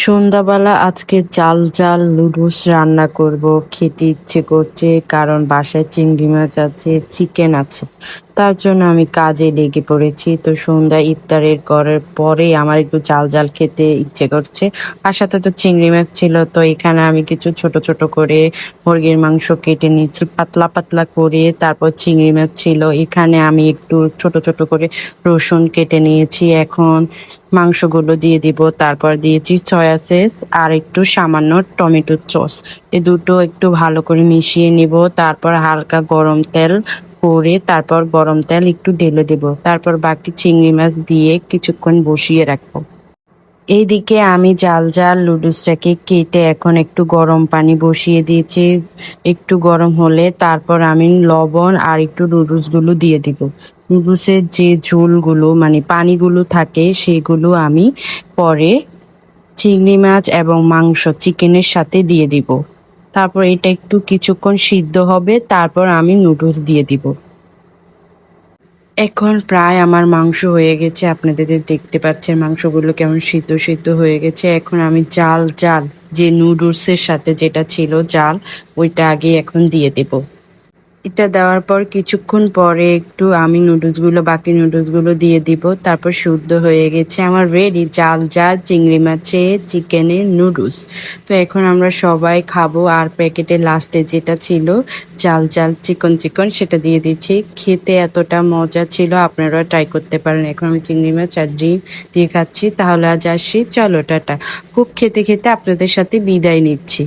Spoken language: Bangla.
সন্ধ্যাবেলা আজকে জাল জাল নুডলস রান্না করব। খেতে ইচ্ছে করছে কারণ বাসায় চিংড়ি মাছ আছে, চিকেন আছে। তার জন্য আমি কাজে লেগে পড়েছি। তো সন্ধ্যা ইফতারের করার পরে আমার একটু জাল জাল খেতে ইচ্ছে করছে। আর সাথে তো চিংড়ি মাছ ছিল, তো এখানে আমি কিছু ছোট ছোট করে মুরগির মাংস কেটে নিচ্ছি পাতলা পাতলা করে। তারপর চিংড়ি মাছ ছিল, এখানে আমি একটু ছোট ছোট করে রসুন কেটে নিয়েছি। এখন মাংসগুলো দিয়ে দিব, তারপর দিয়েছি সয়া সস আর একটু সামান্য টমেটো সস। এই দুটো একটু ভালো করে মিশিয়ে নিব, তারপর হালকা গরম তেল করে তারপর গরম তেল একটু ঢেলে দেব, তারপর বাকি চিংড়ি মাছ দিয়ে কিছুক্ষণ বসিয়ে রাখবো। এইদিকে আমি জাল জাল নুডলসটাকে কেটে এখন একটু গরম পানি বসিয়ে দিয়েছি। একটু গরম হলে তারপর আমি লবণ আর একটু নুডলসগুলো দিয়ে দিব। নুডলসের যে ঝোলগুলো মানে পানিগুলো থাকে সেগুলো আমি পরে চিংড়ি মাছ এবং মাংস চিকেনের সাথে দিয়ে দিব। তারপর এটা একটু কিছুক্ষণ সিদ্ধ হবে, তারপর আমি নুডলস দিয়ে দিব। এখন প্রায় আমার মাংস হয়ে গেছে, আপনাদের দেখতে পাচ্ছেন মাংসগুলো কেমন সিদ্ধ সিদ্ধ হয়ে গেছে। এখন আমি জাল জাল যে নুডলসের সাথে যেটা ছিল জাল, ওইটা আগে এখন দিয়ে দেব। এটা দেওয়ার পর কিছুক্ষণ পরে একটু আমি বাকি নুডলসগুলো দিয়ে দিব, তারপর শুদ্ধ হয়ে গেছে আমার রেডি জাল জাল চিংড়ি মাছের চিকেনের নুডলস। তো এখন আমরা সবাই খাবো। আর প্যাকেটের লাস্টে যেটা ছিল জাল জাল চিকন চিকন, সেটা দিয়ে দিচ্ছি। খেতে এতটা মজা ছিল, আপনারা ট্রাই করতে পারেন। এখন আমি চিংড়ি মাছ আর ডিম দিয়ে খাচ্ছি। তাহলে আজ আসি, চলো টাটা। খুব খেতে খেতে আপনাদের সাথে বিদায় নিচ্ছি।